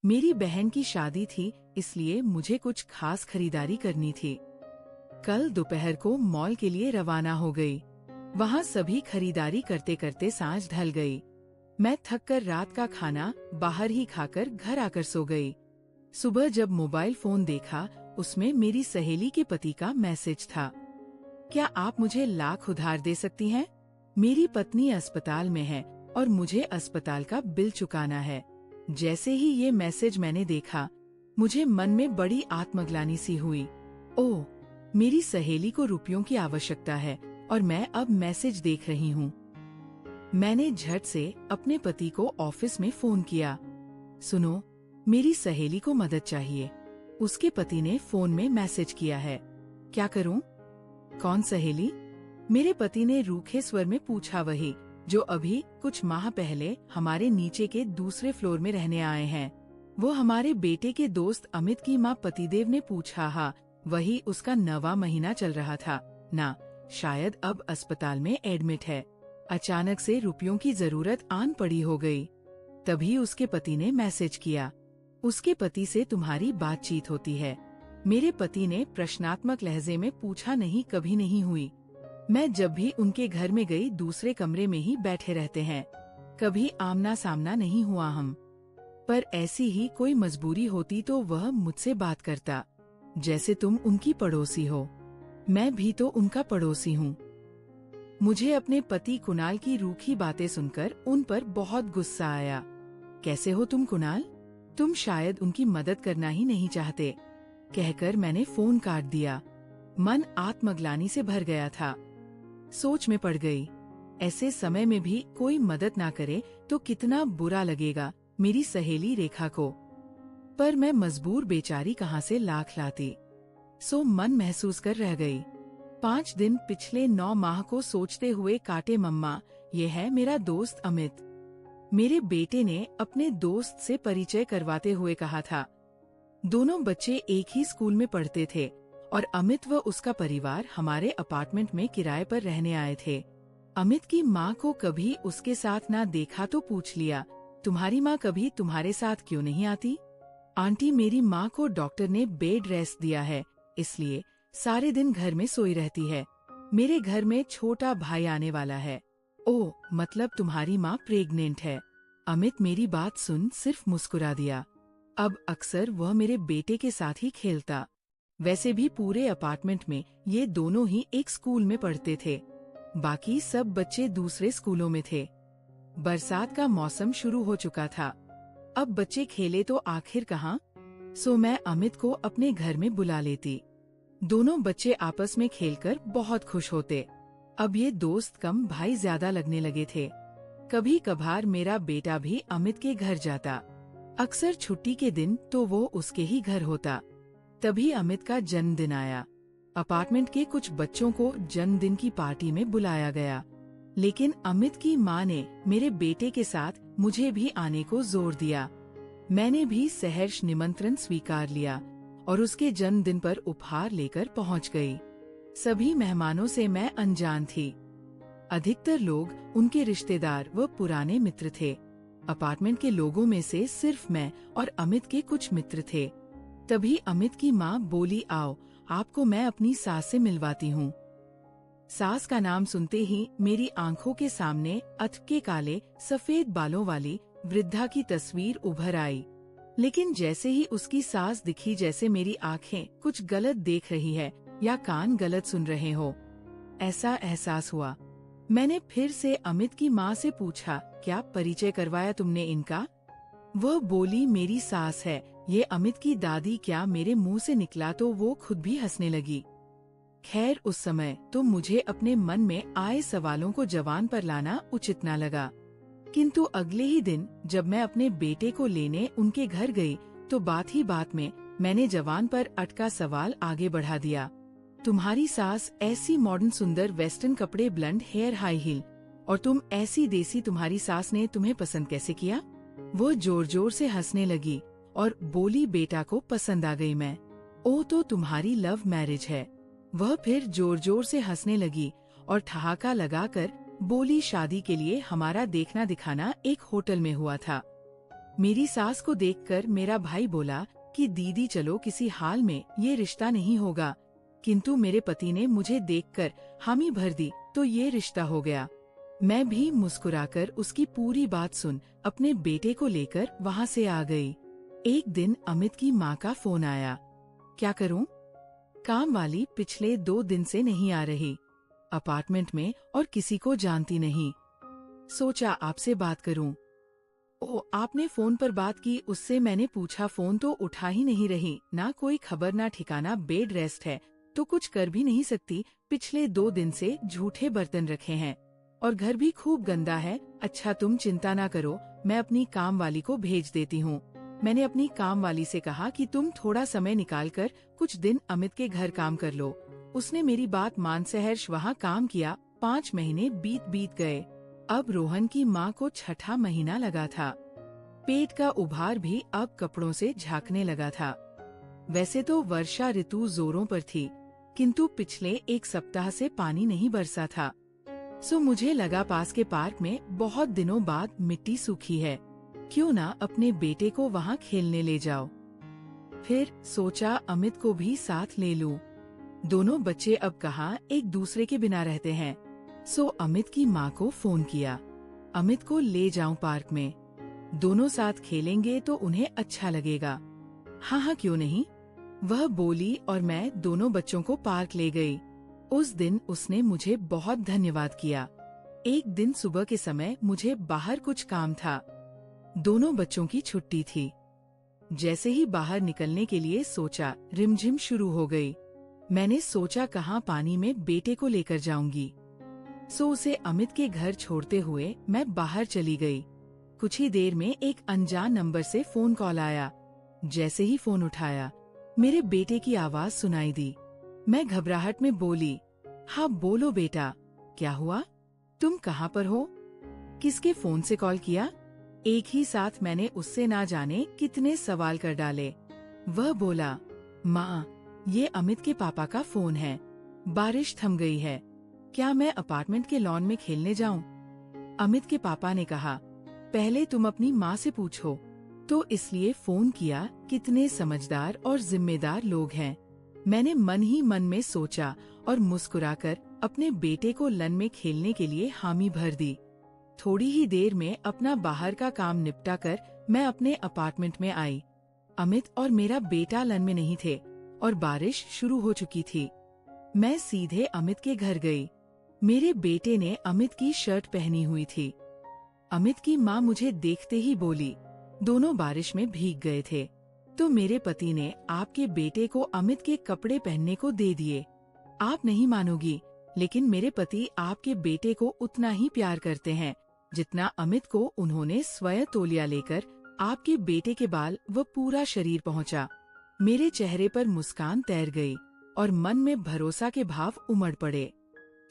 मेरी बहन की शादी थी, इसलिए मुझे कुछ खास खरीदारी करनी थी। कल दोपहर को मॉल के लिए रवाना हो गई। वहाँ सभी खरीदारी करते करते सांझ ढल गई। मैं थककर रात का खाना बाहर ही खाकर घर आकर सो गई। सुबह जब मोबाइल फोन देखा, उसमें मेरी सहेली के पति का मैसेज था। क्या आप मुझे लाख उधार दे सकती हैं? मेरी पत्नी अस्पताल में है और मुझे अस्पताल का बिल चुकाना है। जैसे ही ये मैसेज मैंने देखा, मुझे मन में बड़ी आत्मग्लानि सी हुई। ओह, मेरी सहेली को रुपयों की आवश्यकता है और मैं अब मैसेज देख रही हूँ। मैंने झट से अपने पति को ऑफिस में फोन किया। सुनो, मेरी सहेली को मदद चाहिए। उसके पति ने फोन में मैसेज किया है। क्या करूँ? कौन सहेली? मेरे पति ने रूखे स्वर में पूछा। वही जो अभी कुछ माह पहले हमारे नीचे के दूसरे फ्लोर में रहने आए हैं। वो हमारे बेटे के दोस्त अमित की माँ। पतिदेव ने पूछा। हाँ, वही। उसका 9वां महीना चल रहा था ना, शायद अब अस्पताल में एडमिट है। अचानक से रुपयों की जरूरत आन पड़ी हो गई। तभी उसके पति ने मैसेज किया। उसके पति से तुम्हारी बातचीत होती है? मेरे पति ने प्रश्नात्मक लहजे में पूछा। नहीं, कभी नहीं हुई। मैं जब भी उनके घर में गई, दूसरे कमरे में ही बैठे रहते हैं। कभी आमना सामना नहीं हुआ हम। पर ऐसी ही कोई मजबूरी होती तो वह मुझसे बात करता, जैसे तुम उनकी पड़ोसी हो। मैं भी तो उनका पड़ोसी हूँ। मुझे अपने पति कुणाल की रूखी बातें सुनकर उन पर बहुत गुस्सा आया। कैसे हो तुम कुणाल? तुम शायद उनकी मदद करना ही नहीं चाहते, कहकर मैंने फोन काट दिया। मन आत्मग्लानि से भर गया था। सोच में पड़ गई, ऐसे समय में भी कोई मदद ना करे तो कितना बुरा लगेगा मेरी सहेली रेखा को। पर मैं मजबूर बेचारी कहाँ से लाख लाती। सो मन महसूस कर रह गई। 5 दिन पिछले 9 माह को सोचते हुए काटे। मम्मा, ये है मेरा दोस्त अमित। मेरे बेटे ने अपने दोस्त से परिचय करवाते हुए कहा था। दोनों बच्चे एक ही स्कूल में पढ़ते थे और अमित व उसका परिवार हमारे अपार्टमेंट में किराए पर रहने आए थे। अमित की माँ को कभी उसके साथ ना देखा तो पूछ लिया, तुम्हारी माँ कभी तुम्हारे साथ क्यों नहीं आती? आंटी, मेरी माँ को डॉक्टर ने बेड रेस्ट दिया है, इसलिए सारे दिन घर में सोई रहती है। मेरे घर में छोटा भाई आने वाला है। ओह, मतलब तुम्हारी माँ प्रेग्नेंट है? अमित मेरी बात सुन सिर्फ मुस्कुरा दिया। अब अक्सर वह मेरे बेटे के साथ ही खेलता। वैसे भी पूरे अपार्टमेंट में ये दोनों ही एक स्कूल में पढ़ते थे। बाकी सब बच्चे दूसरे स्कूलों में थे। बरसात का मौसम शुरू हो चुका था। अब बच्चे खेले तो आखिर कहाँ? सो मैं अमित को अपने घर में बुला लेती। दोनों बच्चे आपस में खेलकर बहुत खुश होते। अब ये दोस्त कम भाई ज्यादा लगने लगे थे। कभी कभार मेरा बेटा भी अमित के घर जाता। अक्सर छुट्टी के दिन तो वो उसके ही घर होता। तभी अमित का जन्मदिन आया। अपार्टमेंट के कुछ बच्चों को जन्मदिन की पार्टी में बुलाया गया, लेकिन अमित की माँ ने मेरे बेटे के साथ मुझे भी आने को जोर दिया। मैंने भी सहर्ष निमंत्रण स्वीकार लिया और उसके जन्मदिन पर उपहार लेकर पहुंच गई। सभी मेहमानों से मैं अनजान थी। अधिकतर लोग उनके रिश्तेदार व पुराने मित्र थे। अपार्टमेंट के लोगों में से सिर्फ मैं और अमित के कुछ मित्र थे। तभी अमित की माँ बोली, आओ, आपको मैं अपनी सास से मिलवाती हूँ। सास का नाम सुनते ही मेरी आंखों के सामने अथके काले सफेद बालों वाली वृद्धा की तस्वीर उभर आई। लेकिन जैसे ही उसकी सास दिखी, जैसे मेरी आंखें कुछ गलत देख रही है या कान गलत सुन रहे हो, ऐसा एहसास हुआ। मैंने फिर से अमित की माँ से पूछा, क्या परिचय करवाया तुमने इनका? वह बोली, मेरी सास है, ये अमित की दादी। क्या मेरे मुंह से निकला तो वो खुद भी हंसने लगी। खैर, उस समय तो मुझे अपने मन में आए सवालों को जबान पर लाना उचित न लगा, किंतु अगले ही दिन जब मैं अपने बेटे को लेने उनके घर गई तो बात ही बात में मैंने जबान पर अटका सवाल आगे बढ़ा दिया। तुम्हारी सास ऐसी मॉडर्न सुंदर वेस्टर्न कपड़े, ब्लंड हेयर, हाई हील, और तुम ऐसी देसी, तुम्हारी सास ने तुम्हें पसंद कैसे किया? वो जोर जोर से हंसने लगी और बोली, बेटा को पसंद आ गई मैं। ओ, तो तुम्हारी लव मैरिज है? वह फिर जोर जोर से हंसने लगी और ठहाका लगाकर बोली, शादी के लिए हमारा देखना दिखाना एक होटल में हुआ था। मेरी सास को देखकर मेरा भाई बोला कि दीदी चलो किसी हाल में ये रिश्ता नहीं होगा, किंतु मेरे पति ने मुझे देखकर हामी भर दी तो ये रिश्ता हो गया। मैं भी मुस्कुराकर उसकी पूरी बात सुन अपने बेटे को लेकर वहाँ से आ गई। एक दिन अमित की माँ का फोन आया। क्या करूँ? काम वाली पिछले 2 दिन से नहीं आ रही, अपार्टमेंट में और किसी को जानती नहीं। सोचा आपसे बात करूं। ओ, आपने फोन पर बात की? उससे मैंने पूछा, फोन तो उठा ही नहीं रही, ना कोई खबर ना ठिकाना, बेड रेस्ट है तो कुछ कर भी नहीं सकती। पिछले 2 दिन से झूठे बर्तन रखे हैं और घर भी खूब गंदा है। अच्छा तुम चिंता ना करो, मैं अपनी काम वाली को भेज देती हूँ। मैंने अपनी काम वाली से कहा कि तुम थोड़ा समय निकालकर कुछ दिन अमित के घर काम कर लो। उसने मेरी बात मान सहर्ष वहाँ काम किया। 5 महीने बीत गए। अब रोहन की माँ को 6ठा महीना लगा था। पेट का उभार भी अब कपड़ों से झांकने लगा था। वैसे तो वर्षा ऋतु जोरों पर थी, किंतु पिछले 1 सप्ताह से पानी नहीं बरसा था। सो मुझे लगा पास के पार्क में बहुत दिनों बाद मिट्टी सूखी है, क्यों ना अपने बेटे को वहाँ खेलने ले जाओ। फिर सोचा अमित को भी साथ ले लूं। दोनों बच्चे अब कहाँ एक दूसरे के बिना रहते हैं। सो अमित की माँ को फोन किया, अमित को ले जाऊं पार्क में, दोनों साथ खेलेंगे तो उन्हें अच्छा लगेगा। हाँ क्यों नहीं, वह बोली और मैं दोनों बच्चों को पार्क ले गई। उस दिन उसने मुझे बहुत धन्यवाद किया। एक दिन सुबह के समय मुझे बाहर कुछ काम था। दोनों बच्चों की छुट्टी थी। जैसे ही बाहर निकलने के लिए सोचा, रिमझिम शुरू हो गई। मैंने सोचा कहाँ पानी में बेटे को लेकर जाऊंगी। सो उसे अमित के घर छोड़ते हुए मैं बाहर चली गई। कुछ ही देर में एक अनजान नंबर से फोन कॉल आया। जैसे ही फोन उठाया, मेरे बेटे की आवाज सुनाई दी। मैं घबराहट में बोली, हाँ बोलो बेटा, क्या हुआ? तुम कहाँ पर हो? किसके फोन से कॉल किया? एक ही साथ मैंने उससे ना जाने कितने सवाल कर डाले। वह बोला, माँ ये अमित के पापा का फोन है, बारिश थम गई है, क्या मैं अपार्टमेंट के लॉन में खेलने जाऊं? अमित के पापा ने कहा, पहले तुम अपनी माँ से पूछो, तो इसलिए फोन किया। कितने समझदार और जिम्मेदार लोग हैं। मैंने मन ही मन में सोचा और मुस्कुराकर अपने बेटे को लन में खेलने के लिए हामी भर दी। थोड़ी ही देर में अपना बाहर का काम निपटा कर मैं अपने अपार्टमेंट में आई। अमित और मेरा बेटा लन में नहीं थे और बारिश शुरू हो चुकी थी। मैं सीधे अमित के घर गई। मेरे बेटे ने अमित की शर्ट पहनी हुई थी। अमित की माँ मुझे देखते ही बोली, दोनों बारिश में भीग गए थे, तो मेरे पति ने आपके बेटे को अमित के कपड़े पहनने को दे दिए। आप नहीं मानोगी, लेकिन मेरे पति आपके बेटे को उतना ही प्यार करते हैं जितना अमित को उन्होंने स्वयं तौलिया लेकर आपके बेटे के बाल व पूरा शरीर पहुंचा। मेरे चेहरे पर मुस्कान तैर गई और मन में भरोसा के भाव उमड़ पड़े।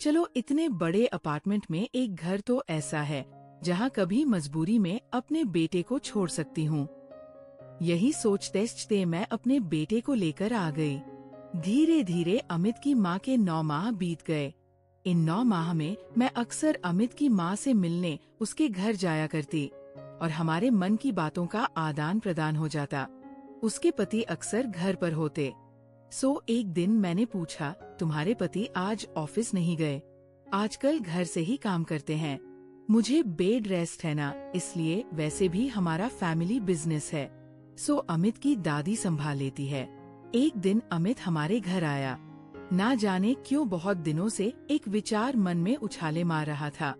चलो इतने बड़े अपार्टमेंट में एक घर तो ऐसा है जहाँ कभी मजबूरी में अपने बेटे को छोड़ सकती हूँ। यही सोचते मैं अपने बेटे को लेकर आ गई। धीरे धीरे अमित की माँ के 9 माह बीत गए। इन 9 माह में मैं अक्सर अमित की माँ से मिलने उसके घर जाया करती और हमारे मन की बातों का आदान प्रदान हो जाता। उसके पति अक्सर घर पर होते। सो एक दिन मैंने पूछा, तुम्हारे पति आज ऑफिस नहीं गए? आजकल घर से ही काम करते हैं। मुझे बेड रेस्ट है ना, इसलिए वैसे भी हमारा फैमिली बिजनेस है, सो अमित की दादी संभाल लेती है। एक दिन अमित हमारे घर आया। ना जाने क्यों बहुत दिनों से एक विचार मन में उछाले मार रहा था।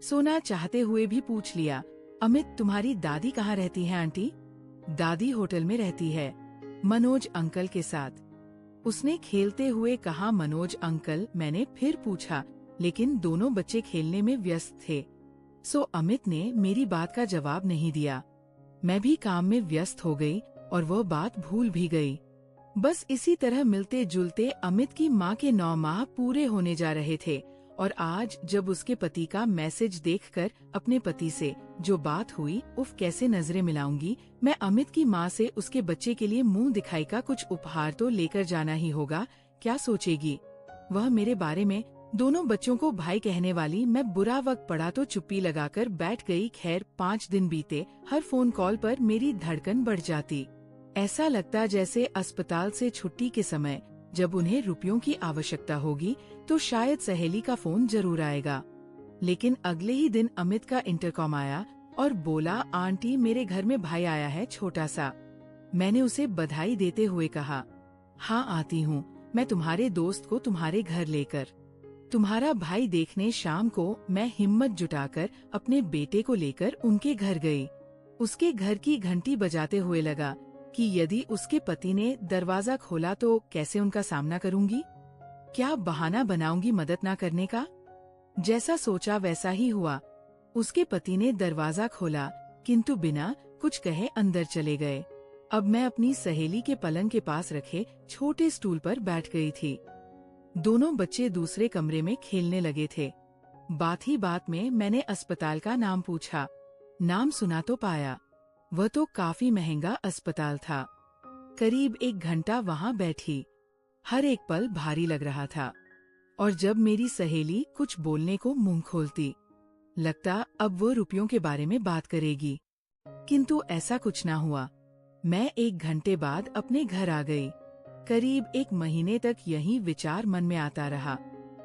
सोना चाहते हुए भी पूछ लिया, अमित तुम्हारी दादी कहाँ रहती है आंटी? दादी होटल में रहती है, मनोज अंकल के साथ। उसने खेलते हुए कहा, मनोज अंकल? मैंने फिर पूछा, लेकिन दोनों बच्चे खेलने में व्यस्त थे। सो अमित ने मेरी बात का जवाब नहीं दिया। मैं भी काम में व्यस्त हो गई और वह बात भूल भी गई। बस इसी तरह मिलते जुलते अमित की माँ के 9 माह पूरे होने जा रहे थे और आज जब उसके पति का मैसेज देखकर अपने पति से जो बात हुई, उफ कैसे नजरें मिलाऊंगी। मैं अमित की माँ से उसके बच्चे के लिए मुंह दिखाई का कुछ उपहार तो लेकर जाना ही होगा। क्या सोचेगी वह मेरे बारे में? दोनों बच्चों को भाई कहने वाली मैं बुरा वक्त पड़ा तो चुप्पी लगाकर बैठ गई। खैर 5 दिन बीते, हर फोन कॉल पर मेरी धड़कन बढ़ जाती। ऐसा लगता जैसे अस्पताल से छुट्टी के समय जब उन्हें रुपयों की आवश्यकता होगी तो शायद सहेली का फोन जरूर आएगा। लेकिन अगले ही दिन अमित का इंटरकॉम आया और बोला, आंटी मेरे घर में भाई आया है छोटा सा। मैंने उसे बधाई देते हुए कहा, हाँ आती हूँ, मैं तुम्हारे दोस्त को तुम्हारे घर लेकर। तुम्हारा भाई देखने शाम को मैं हिम्मत जुटाकर अपने बेटे को लेकर उनके घर गई। उसके घर की घंटी बजाते हुए लगा कि यदि उसके पति ने दरवाजा खोला तो कैसे उनका सामना करूंगी, क्या बहाना बनाऊंगी मदद न करने का। जैसा सोचा वैसा ही हुआ। उसके पति ने दरवाजा खोला किंतु बिना कुछ कहे अंदर चले गए। अब मैं अपनी सहेली के पलंग के पास रखे छोटे स्टूल पर बैठ गई थी। दोनों बच्चे दूसरे कमरे में खेलने लगे थे। बात ही बात में मैंने अस्पताल का नाम पूछा। नाम सुना तो पाया, वह तो काफी महंगा अस्पताल था। करीब 1 घंटा वहाँ बैठी। हर एक पल भारी लग रहा था और जब मेरी सहेली कुछ बोलने को मुंह खोलती, लगता अब वो रुपयों के बारे में बात करेगी, किंतु ऐसा कुछ ना हुआ। मैं 1 घंटे बाद अपने घर आ गई। करीब 1 महीने तक यही विचार मन में आता रहा,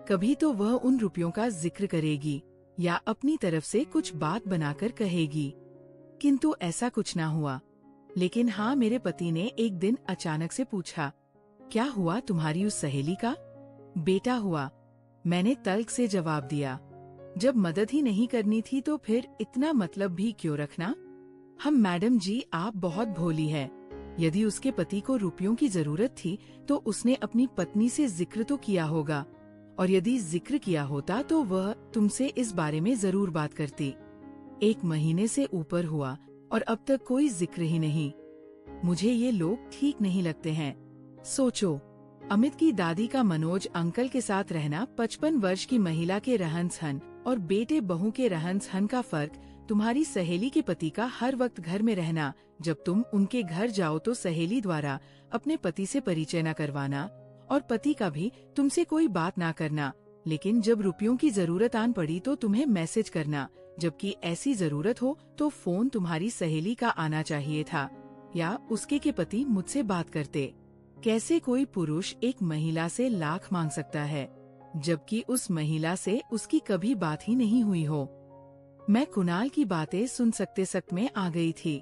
कभी तो वह उन रुपयों का जिक्र करेगी या अपनी तरफ से कुछ बात बनाकर कहेगी, किंतु ऐसा कुछ ना हुआ। लेकिन हाँ, मेरे पति ने एक दिन अचानक से पूछा, क्या हुआ तुम्हारी उस सहेली का? बेटा हुआ, मैंने तल्ख से जवाब दिया। जब मदद ही नहीं करनी थी तो फिर इतना मतलब भी क्यों रखना? हम मैडम जी, आप बहुत भोली है। यदि उसके पति को रुपयों की जरूरत थी तो उसने अपनी पत्नी से जिक्र तो किया होगा, और यदि जिक्र किया होता तो वह तुमसे इस बारे में जरूर बात करती। 1 महीने से ऊपर हुआ और अब तक कोई जिक्र ही नहीं। मुझे ये लोग ठीक नहीं लगते हैं। सोचो, अमित की दादी का मनोज अंकल के साथ रहना, 55 वर्ष की महिला के रहन सहन और बेटे बहू के रहन सहन का फर्क, तुम्हारी सहेली के पति का हर वक्त घर में रहना, जब तुम उनके घर जाओ तो सहेली द्वारा अपने पति से परिचय न करवाना, और पति का भी तुमसे कोई बात ना करना, लेकिन जब रुपयों की जरूरत आन पड़ी तो तुम्हें मैसेज करना, जबकि ऐसी जरूरत हो तो फोन तुम्हारी सहेली का आना चाहिए था, या उसके के पति मुझसे बात करते। कैसे कोई पुरुष एक महिला से लाख मांग सकता है, जबकि उस महिला से उसकी कभी बात ही नहीं हुई हो। मैं कुणाल की बातें सुन सकते सक में आ गई थी।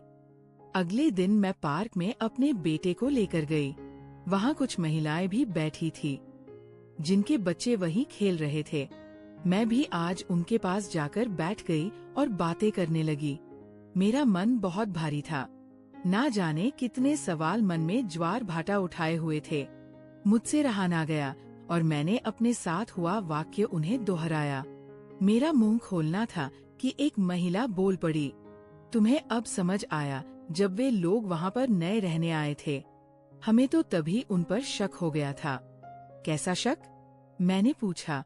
अगले दिन मैं पार्क में अपने बेटे को लेकर गई। वहाँ कुछ महिलाएं भी बैठी थी, जिनके बच्चे वहीं खेल रहे थे। मैं भी आज उनके पास जाकर बैठ गई और बातें करने लगी। मेरा मन बहुत भारी था। ना जाने कितने सवाल मन में ज्वार भाटा उठाए हुए थे। मुझसे रहा ना गया और मैंने अपने साथ हुआ वाक्य उन्हें दोहराया। मेरा मुंह खोलना था कि एक महिला बोल पड़ी, तुम्हें अब समझ आया जब वे लोग वहाँ पर नए रहने आए थे? हमें तो तभी उन पर शक हो गया था। कैसा शक? मैंने पूछा।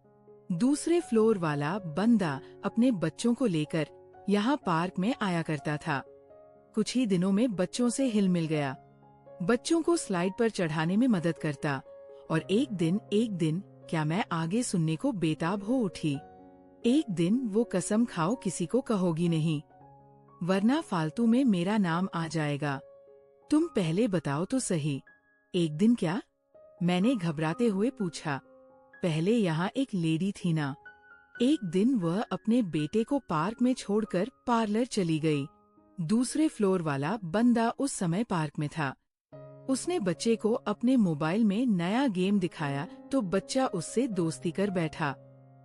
दूसरे फ्लोर वाला बंदा अपने बच्चों को लेकर यहाँ पार्क में आया करता था। कुछ ही दिनों में बच्चों से हिल मिल गया। बच्चों को स्लाइड पर चढ़ाने में मदद करता, और एक दिन क्या मैं आगे सुनने को बेताब हो उठी। एक दिन वो कसम खाओ किसी को कहोगी नहीं, वरना फालतू में मेरा नाम आ जाएगा। तुम पहले बताओ तो सही, एक दिन क्या? मैंने घबराते हुए पूछा। पहले यहाँ एक लेडी थी ना। एक दिन वह अपने बेटे को पार्क में छोड़कर पार्लर चली गई। दूसरे फ्लोर वाला बंदा उस समय पार्क में था। उसने बच्चे को अपने मोबाइल में नया गेम दिखाया तो बच्चा उससे दोस्ती कर बैठा।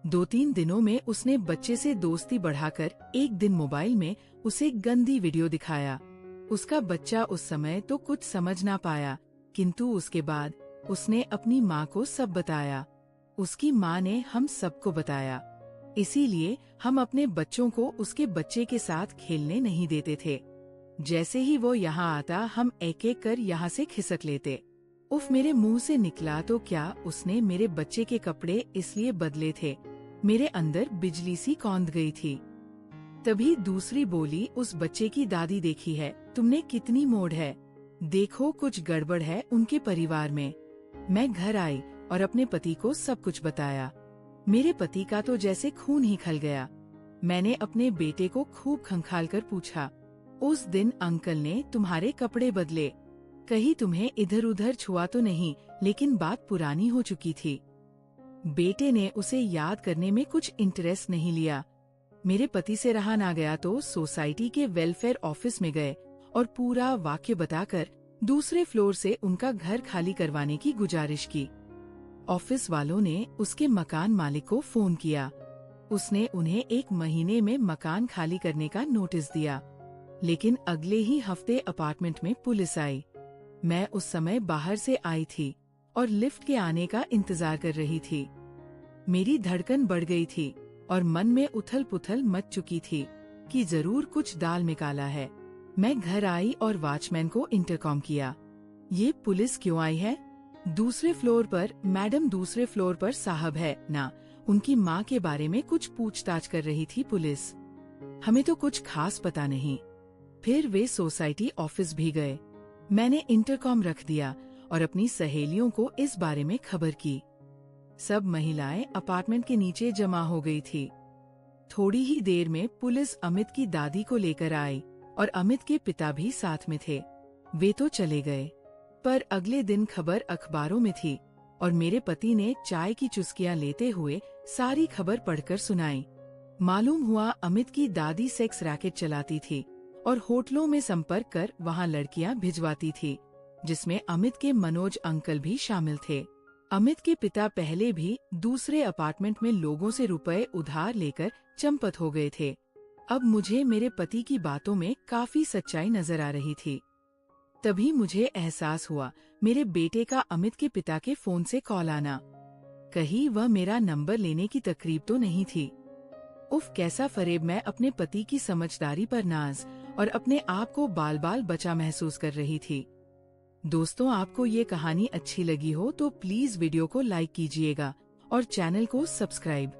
2-3 दिनों में उसने बच्चे से दोस्ती बढ़ाकर एक दिन मोबाइल में उसे गंदी वीडियो दिखाया। उसका बच्चा उस समय तो कुछ समझ ना पाया, किंतु उसके बाद उसने अपनी माँ को सब बताया। उसकी माँ ने हम सबको बताया। इसीलिए हम अपने बच्चों को उसके बच्चे के साथ खेलने नहीं देते थे। जैसे ही वो यहाँ आता हम एक एक कर यहाँ से खिसक लेते। उफ, मेरे मुंह से निकला तो क्या, उसने मेरे बच्चे के कपड़े इसलिए बदले थे। मेरे अंदर बिजली सी कौंध गई थी। तभी दूसरी बोली, उस बच्चे की दादी देखी है तुमने, कितनी मोड़ है, देखो कुछ गड़बड़ है उनके परिवार में। मैं घर आई और अपने पति को सब कुछ बताया। मेरे पति का तो जैसे खून ही खल गया। मैंने अपने बेटे को खूब खंगालकर पूछा, उस दिन अंकल ने तुम्हारे कपड़े बदले, कहीं तुम्हें इधर उधर छुआ तो नहीं? लेकिन बात पुरानी हो चुकी थी। बेटे ने उसे याद करने में कुछ इंटरेस्ट नहीं लिया। मेरे पति से रहा ना गया तो सोसाइटी के वेलफेयर ऑफिस में गए और पूरा वाक्य बताकर दूसरे फ्लोर से उनका घर खाली करवाने की गुजारिश की। ऑफिस वालों ने उसके मकान मालिक को फोन किया। उसने उन्हें 1 महीने में मकान खाली करने का नोटिस दिया, लेकिन अगले ही हफ्ते अपार्टमेंट में पुलिस आई। मैं उस समय बाहर से आई थी और लिफ्ट के आने का इंतजार कर रही थी। मेरी धड़कन बढ़ गई थी और मन में उथल पुथल मच चुकी थी कि जरूर कुछ दाल में काला है। मैं घर आई और वॉचमैन को इंटरकॉम किया। ये पुलिस क्यों आई है? दूसरे फ्लोर पर मैडम, दूसरे फ्लोर पर साहब है ना, उनकी माँ के बारे में कुछ पूछताछ कर रही थी पुलिस। हमें तो कुछ खास पता नहीं। फिर वे सोसाइटी ऑफिस भी गए। मैंने इंटरकॉम रख दिया और अपनी सहेलियों को इस बारे में खबर की। सब महिलाएं अपार्टमेंट के नीचे जमा हो गई थी। थोड़ी ही देर में पुलिस अमित की दादी को लेकर आई और अमित के पिता भी साथ में थे। वे तो चले गए, पर अगले दिन खबर अखबारों में थी और मेरे पति ने चाय की चुस्कियां लेते हुए सारी खबर पढ़कर सुनाई। मालूम हुआ अमित की दादी सेक्स रैकेट चलाती थी और होटलों में संपर्क कर वहां लड़कियां भिजवाती थी, जिसमें अमित के मनोज अंकल भी शामिल थे। अमित के पिता पहले भी दूसरे अपार्टमेंट में लोगों से रुपए उधार लेकर चंपत हो गए थे। अब मुझे मेरे पति की बातों में काफी सच्चाई नजर आ रही थी। तभी मुझे एहसास हुआ मेरे बेटे का अमित के पिता के फोन से कॉल आना। कहीं वह मेरा नंबर लेने की तकरीब तो नहीं थी। उफ, कैसा फरेब! मैं अपने पति की समझदारी पर नाज और अपने आप को बाल बाल बचा महसूस कर रही थी। दोस्तों, आपको ये कहानी अच्छी लगी हो तो प्लीज वीडियो को लाइक कीजिएगा और चैनल को सब्सक्राइब।